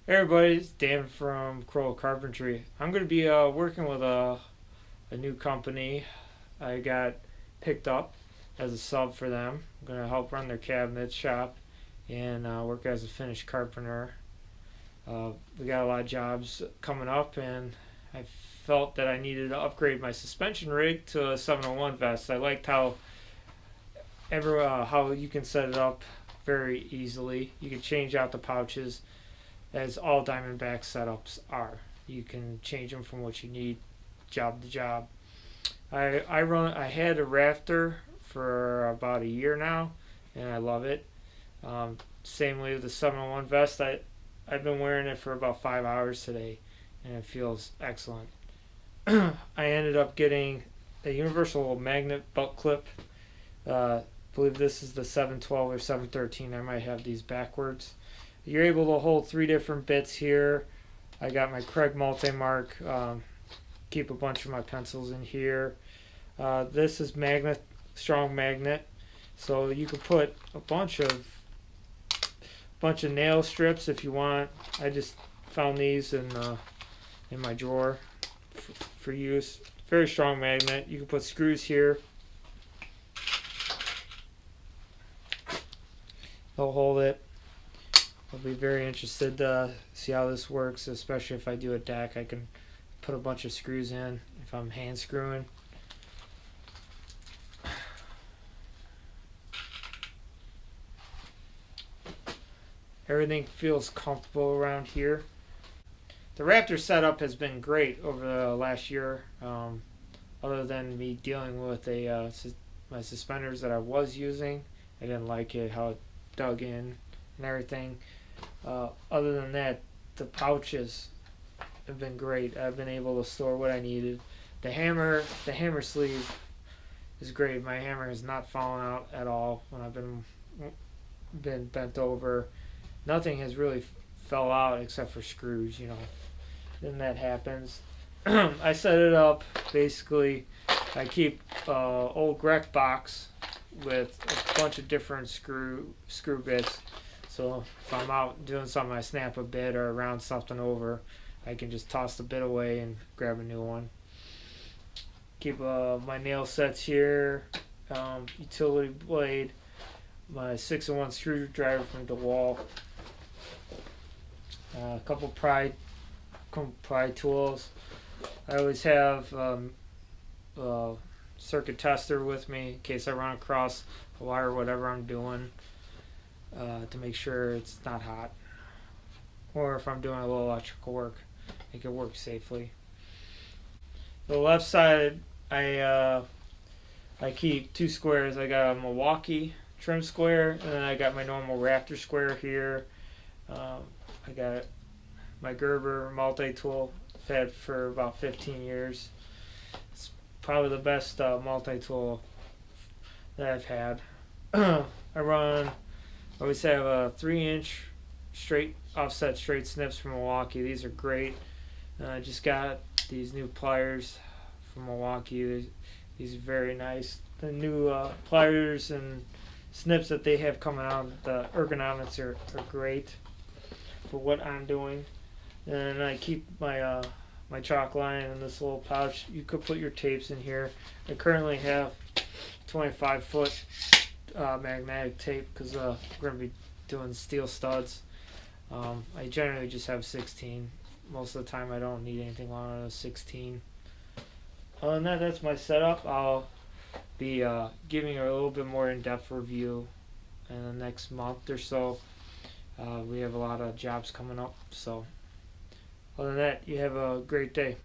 Hey everybody, it's Dan from Carpentry. I'm going to be working with a new company. I got picked up as a sub for them. I'm going to help run their cabinet shop and work as a finished carpenter. We got a lot of jobs coming up, and I felt that I needed to upgrade my suspension rig to a 701 vest. I liked how you can set it up very easily. You can change out the pouches as all Diamondback setups are. You can change them from what you need, job to job. I had a rafter for about a year now, and I love it. Same way with the 701 vest. I've been wearing it for about 5 hours today, and it feels excellent. I ended up getting a universal magnet belt clip. I believe this is the 712 or 713. I might have these backwards. You're able to hold 3 different bits here. I got my Craig multi-mark. Keep a bunch of my pencils in here. This is strong magnet, so you could put a bunch of nail strips if you want. I just found these in my drawer for use. Very strong magnet. You can put screws here. They'll hold it. I'll be very interested to see how this works, especially if I do a deck. I can put a bunch of screws in if I'm hand screwing. Everything feels comfortable around here. The Raptor setup has been great over the last year, other than me dealing with my suspenders that I was using. I didn't like it, how it dug in and everything. Other than that, the pouches have been great. I've been able to store what I needed. The hammer sleeve is great. My hammer has not fallen out at all when I've been bent over. Nothing has really fell out except for screws, Then that happens. I set it up basically. I keep old Grec box with a bunch of different screw bits. So if I'm out doing something, I snap a bit or round something over, I can just toss the bit away and grab a new one. Keep my nail sets here, utility blade, my 6-in-1 screwdriver from DeWalt, a couple pry tools. I always have a circuit tester with me in case I run across a wire or whatever I'm doing. To make sure it's not hot, or if I'm doing a little electrical work, make it work safely. The left side, I keep 2 squares. I got a Milwaukee trim square, and then I got my normal Raptor square here. I got my Gerber multi-tool. I've had for about 15 years. It's probably the best multi-tool that I've had. I always have a 3-inch offset straight snips from Milwaukee. These are great. I just got these new pliers from Milwaukee. These are very nice. The new pliers and snips that they have coming out, the ergonomics are great for what I'm doing. And I keep my my chalk line in this little pouch. You could put your tapes in here. I currently have 25-foot magnetic tape because we're going to be doing steel studs. I generally just have 16. Most of the time I don't need anything longer than 16. Other than that, that's my setup. I'll be giving you a little bit more in-depth review in the next month or so. We have a lot of jobs coming up. So other than that, you have a great day.